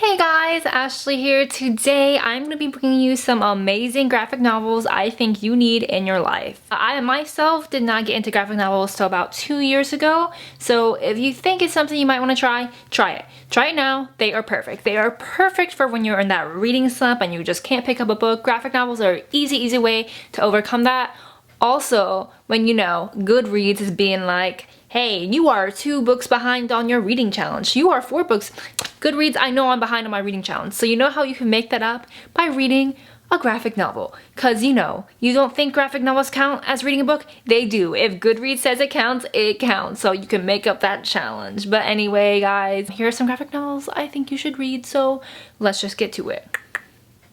Hey guys, Ashley here. Today I'm going to be bringing you some amazing graphic novels I think you need in your life. I myself did not get into graphic novels till about 2 years ago, so if you think it's something you might want to try it. Try it now. They are perfect. They are perfect for when you're in that reading slump and you just can't pick up a book. Graphic novels are an easy way to overcome that. Also, when you know GOODREADS is being like, hey, you are 2 books behind on your reading challenge. You are 4 books. GOODREADS, I know I'm behind on my reading challenge. So you know how you can make that up? By reading a graphic novel. Cause you know, you don't think graphic novels count as reading a book? They do. If GOODREADS says it counts, it counts. So you can make up that challenge. But anyway, guys, here are some graphic novels I think you should read. So let's just get to it.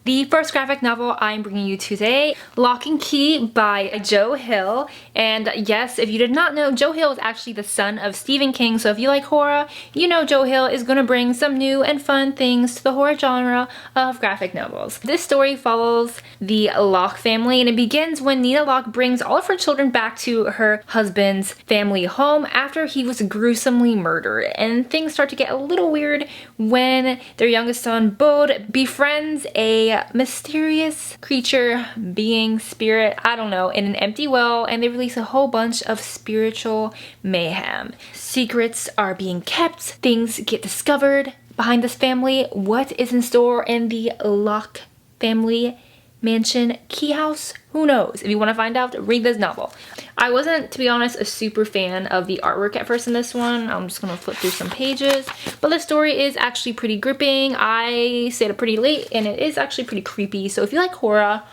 The first graphic novel I'm bringing you today, Lock and Key by Joe Hill. And yes, if you did not know, Joe Hill is actually the son of Stephen King. So if you like horror, you know Joe Hill is going to bring some new and fun things to the horror genre of graphic novels. This story follows the Locke family, and it begins when Nina Locke brings all of her children back to her husband's family home after he was gruesomely murdered. And things start to get a little weird when their youngest son, Bode, befriends a mysterious creature, being, spirit, I don't know, in an empty well, and they release a whole bunch of spiritual mayhem. Secrets are being kept, things get discovered behind this family. What is in store in the Locke family mansion key house? Who knows? If you want to find out, read this novel. I wasn't, to be honest, a super fan of the artwork at first in this one. I'm just gonna flip through some pages, but the story is actually pretty gripping. I stayed up pretty late and it is actually pretty creepy. So if you like horror,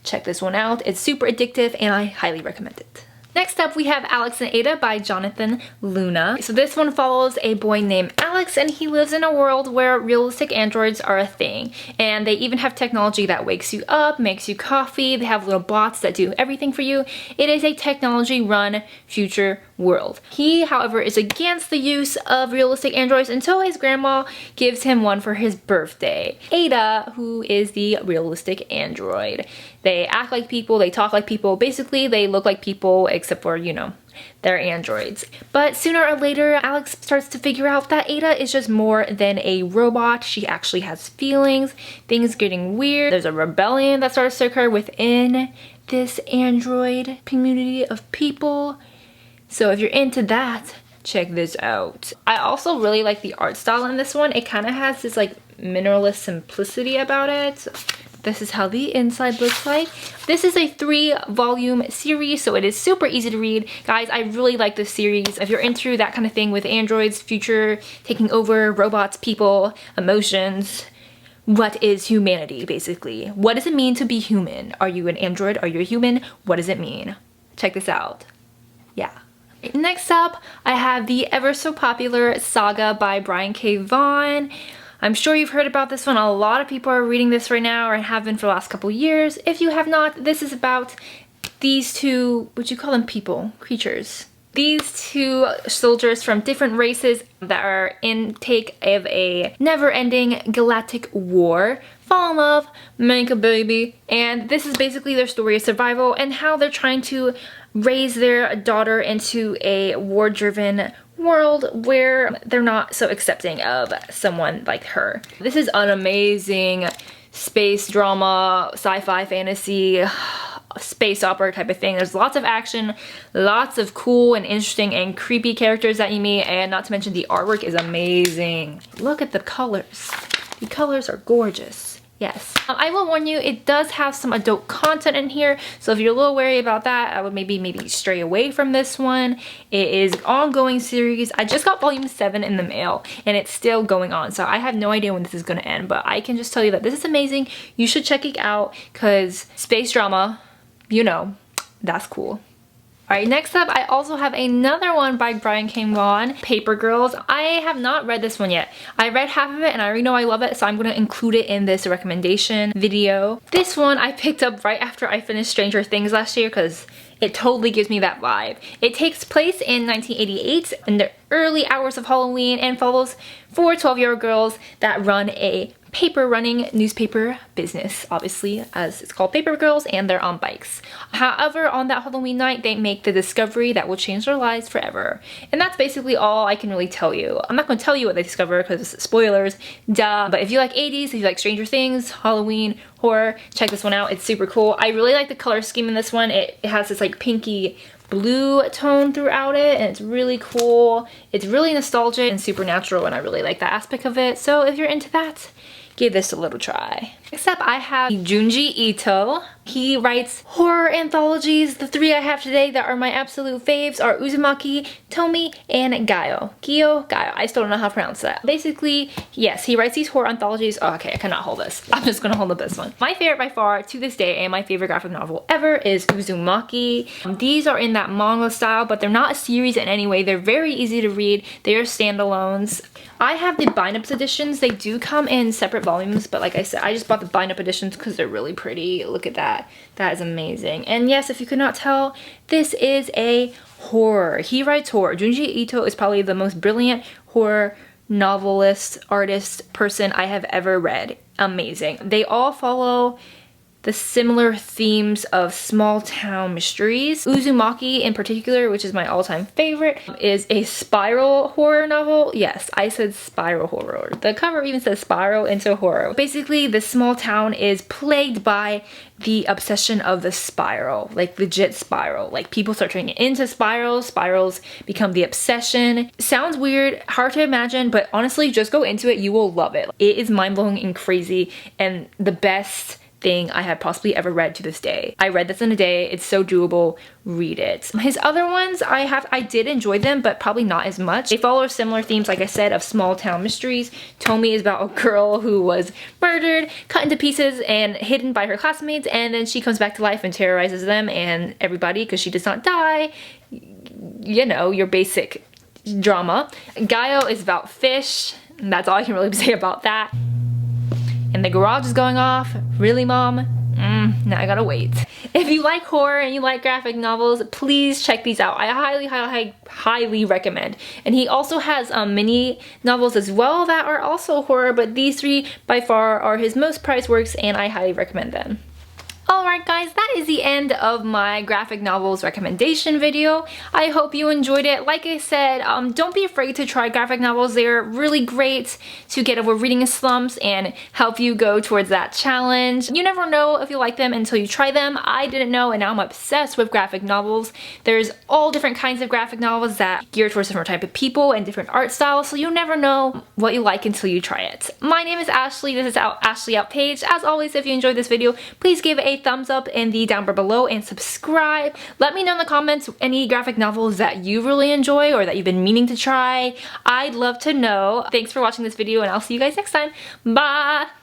check this one out. It's super addictive and I highly recommend it. Next up, we have Alex and Ada by Jonathan Luna. So this one follows a boy named Alex, and he lives in a world where realistic androids are a thing. And they even have technology that wakes you up, makes you coffee. They have little bots that do everything for you. It is a technology-run future world. He, however, is against the use of realistic androids until his grandma gives him one for his birthday. Ada, who is the realistic android. They act like people, they talk like people. Basically, they look like people except for, you know, they're androids. But sooner or later, Alex starts to figure out that Ada is just more than a robot. She actually has feelings. Things getting weird. There's a rebellion that starts to occur within this android community of people. So if you're into that, check this out. I also really like the art style in this one. It kind of has this like minimalist simplicity about it. This is how the inside looks like. This is a 3-volume series, so it is super easy to read. Guys, I really like this series. If you're into that kind of thing with androids, future, taking over, robots, people, emotions, what is humanity, basically? What does it mean to be human? Are you an android? Are you a human? What does it mean? Check this out. Yeah. Next up, I have the ever so popular Saga by Brian K. Vaughan. I'm sure you've heard about this one. A lot of people are reading this right now or have been for the last couple years. If you have not, this is about these 2, would you call them people? Creatures. These 2 soldiers from different races that are in take of a never-ending galactic war, fall in love, make a baby, and this is basically their story of survival and how they're trying to raise their daughter into a war-driven world where they're not so accepting of someone like her. This is an amazing space drama, sci-fi, fantasy, space opera type of thing. There's lots of action, lots of cool and interesting and creepy characters that you meet, and not to mention the artwork is amazing. Look at the colors. The colors are gorgeous. Yes. I will warn you, it does have some adult content in here, so if you're a little wary about that, I would maybe stray away from this one. It is an ongoing series. I just got volume 7 in the mail, and it's still going on, so I have no idea when this is going to end, but I can just tell you that this is amazing. You should check it out, because space drama, you know, that's cool. Alright, next up, I also have another one by Brian K. Vaughan, Paper Girls. I have not read this one yet. I read half of it and I already know I love it, so I'm going to include it in this recommendation video. This one I picked up right after I finished Stranger Things last year because it totally gives me that vibe. It takes place in 1988 and early hours of Halloween and follows 4 12-year-old girls that run a paper running newspaper business, obviously, as it's called Paper Girls, and they're on bikes. However, on that Halloween night, they make the discovery that will change their lives forever. And that's basically all I can really tell you. I'm not going to tell you what they discover because spoilers, duh. But if you like 80s, if you like Stranger Things, Halloween, horror, check this one out. It's super cool. I really like the color scheme in this one. It has this like pinky blue tone throughout it, and it's really cool. It's really nostalgic and supernatural, and I really like that aspect of it. So if you're into that, give this a little try. Next up, I have Junji Ito. He writes horror anthologies. The 3 I have today that are my absolute faves are Uzumaki, Tomi, and Gaio. Gaio? I still don't know how to pronounce that. Basically, yes, he writes these horror anthologies. Oh, okay, I cannot hold this. I'm just gonna hold up this one. My favorite by far to this day, and my favorite graphic novel ever, is Uzumaki. These are in that manga style, but they're not a series in any way. They're very easy to read. They are standalones. I have the bind-up editions. They do come in separate volumes, but like I said, I just bought the bind-up editions because they're really pretty. Look at that. That is amazing. And yes, if you could not tell, this is a horror. He writes horror. Junji Ito is probably the most brilliant horror novelist, artist, person I have ever read. Amazing. They all follow the similar themes of small town mysteries. Uzumaki in particular, which is my all-time favorite, is a spiral horror novel. Yes, I said spiral horror. The cover even says spiral into horror. Basically, the small town is plagued by the obsession of the spiral, like legit spiral. Like people start turning into spirals, spirals become the obsession. Sounds weird, hard to imagine, but honestly, just go into it, you will love it. It is mind-blowing and crazy, and the best thing I have possibly ever read to this day. I read this in a day. It's so doable. Read it. His other ones, I did enjoy them, but probably not as much. They follow similar themes, like I said, of small town mysteries. Tomi is about a girl who was murdered, cut into pieces, and hidden by her classmates, and then she comes back to life and terrorizes them and everybody because she does not die. You know, your basic drama. Gaio is about fish, and that's all I can really say about that. And the garage is going off. Really, Mom? Now I gotta wait. If you like horror and you like graphic novels, please check these out. I highly recommend. And he also has mini novels as well that are also horror, but these 3 by far are his most prized works, and I highly recommend them. Alright guys, that is the end of my graphic novels recommendation video. I hope you enjoyed it. Like I said, don't be afraid to try graphic novels. They're really great to get over reading slumps and help you go towards that challenge. You never know if you like them until you try them. I didn't know, and now I'm obsessed with graphic novels. There's all different kinds of graphic novels that gear towards different type of people and different art styles, so you never know what you like until you try it. My name is Ashley. This is Ashley Out Page. As always, if you enjoyed this video, please give it a thumbs up in the down bar below and subscribe. Let me know in the comments any graphic novels that you really enjoy or that you've been meaning to try. I'd love to know. Thanks for watching this video, and I'll see you guys next time. Bye!